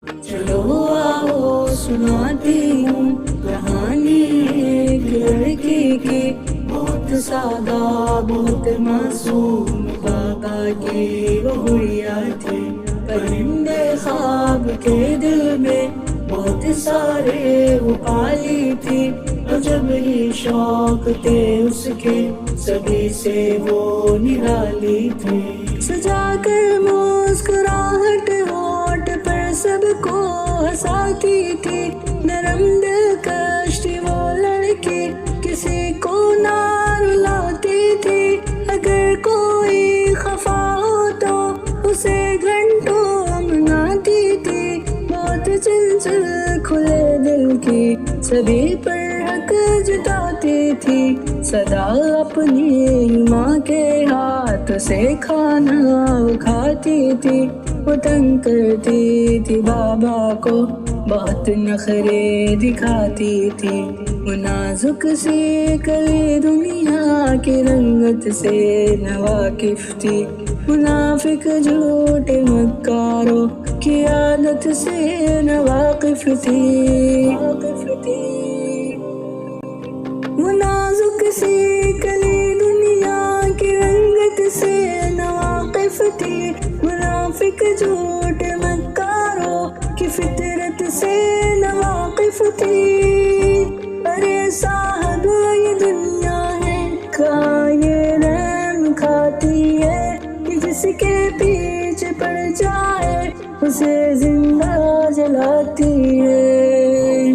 چلو آؤ سناتی ہوں کہانی ایک لڑکی کی، بہت سادہ بہت معصوم بابا کی وہ گڑیا تھی۔ پرندے خواب کے دل میں بہت سارے وہ پالی تھی، اور جب ہی شوق تھے اس کے سبھی سے وہ نرالی تھی۔ سجا کر مسکراہٹ ہونٹ پر سب کو ہنساتی تھی، نرم دل کش تھی وہ لڑکی، کسی کو نہ رلاتی تھی۔ اگر کوئی خفا ہو تو اسے گھنٹوں مناتی تھی، بہت چنچل کھلے دل کی سبھی پر حق جتاتی تھی۔ سدا اپنی ماں کے ہاتھ سے کھانا کھاتی تھی، وہ تنگ کرتی تھی بابا کو، بہت نخرے دکھاتی تھی۔ وہ نازک سی کلی دنیا کی رنگت سے ناواقف تھی، منافق جھوٹے مکاروں کی عادت سے ناواقف تھی۔ وہ نازک سی کلی دنیا کی رنگت سے ناواقف تھی، منافق جھوٹے مکاروں کی فطرت سے ناواقف تھی۔ ارے صاحب یہ دنیا ہے کہاں یہ رحم کھاتی ہے، کہ جس کے پیچھے پڑ جائے اسے زندہ جلاتی ہے۔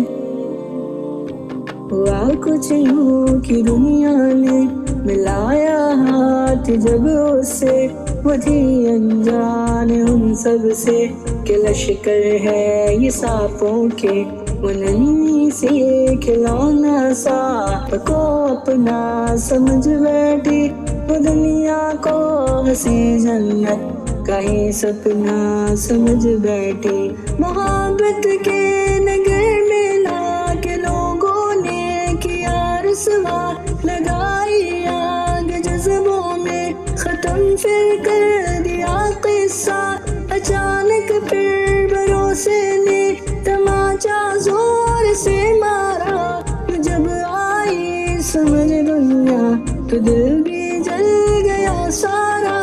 ہوا کچھ یوں کہ دنیا نے ملایا ہاتھ جب اس سے، وہ تھی انجان ان سب سے کہ لشکر ہے یہ سانپوں کے۔ وہ ننھی سی کھلونا سانپ کو اپنا سمجھ بیٹھی، وہ دنیا کو ہنسی جنت کا ہی سپنا سمجھ بیٹھی۔ محبت کے نگر میں لا کے لوگوں نے کیا رسوا، لگائی آگ جذبوں میں ختم پھر کر دیا قصہ۔ اچانک پھر بھروسے نے تماچا زور سے مارا، جب آئی سمجھ دنیا تو دل بھی جل گیا سارا۔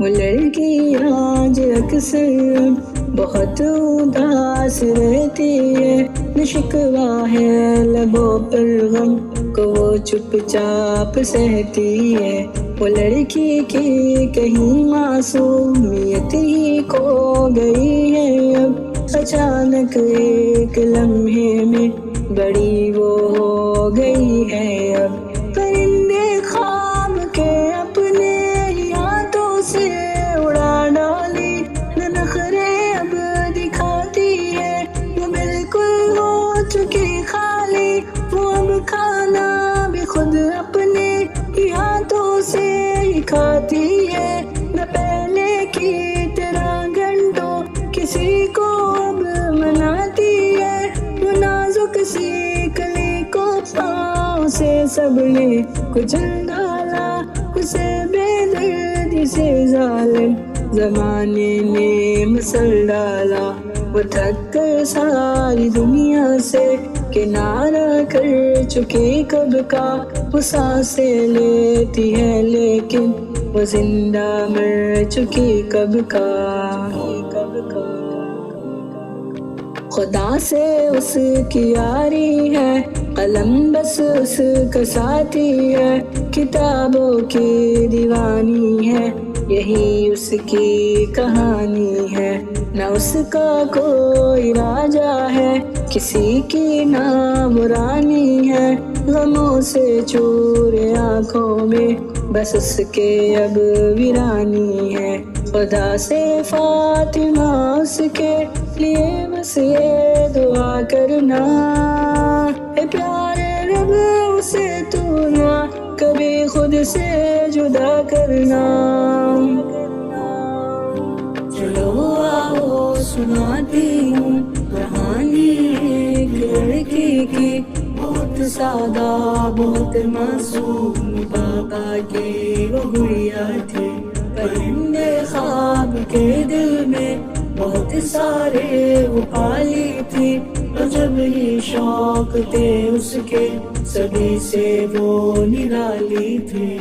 وہ لڑکی آج اکثر بہت اداس رہتی ہے، نہ شکوہ ہے لبوں پر غم کو وہ چپ چاپ سہتی ہے۔ وہ لڑکی کی کہیں معصومیت ہی کھو گئی ہے اب، اچانک ایک لمحے میں بڑی وہ ہو گئی ہے اب۔ پرندے خواب کے اپنے ہی ہاتھوں سے اڑا ڈالی، نہ نخرے اب دکھاتی ہے، وہ بالکل ہو چکی خالی، وہ اب کھانا بھی خود اپنے ہی ہاتھوں سے ہی کھاتی ہے، نہ پہلے کی طرح گھنٹوں کسی کو اب مناتی ہے۔ وہ نازک سی کلی کو پاؤں سے سب نے کچل ڈالا، اسے بے دردی سے ظالم زمانے نے مسل ڈالا۔ وہ تھک کر ساری دنیا سے کنارہ کر چکی کب کا، وہ سانسیں لیتی ہے لیکن وہ زندہ مر چکی کب کا۔ خدا سے اس کی یاری ہے، قلم بس اس کا ساتھی ہے، کتابوں کی دیوانی ہے، یہی اس کی کہانی ہے۔ نہ اس کا کوئی راجا ہے، کسی کی نہ وہ رانی ہے، غموں سے چور آنکھوں میں بس اس کے اب ویرانی ہے۔ خدا سے فاطمہ اس کے لیے بس یہ دعا کرنا، اے پیارے رب اسے تو نہ کبھی خود سے جدا کرنا۔ چلو آؤ سناتی ہوں کہانی ایک لڑکی کی، بہت سادہ بہت معصوم بابا کی وہ گڑیا تھی۔ پرندے خواب کے دل میں بہت سارے وہ پالی تھی، عجب ہی شوق تھے اس کے، سبھی سے وہ نرالی تھی۔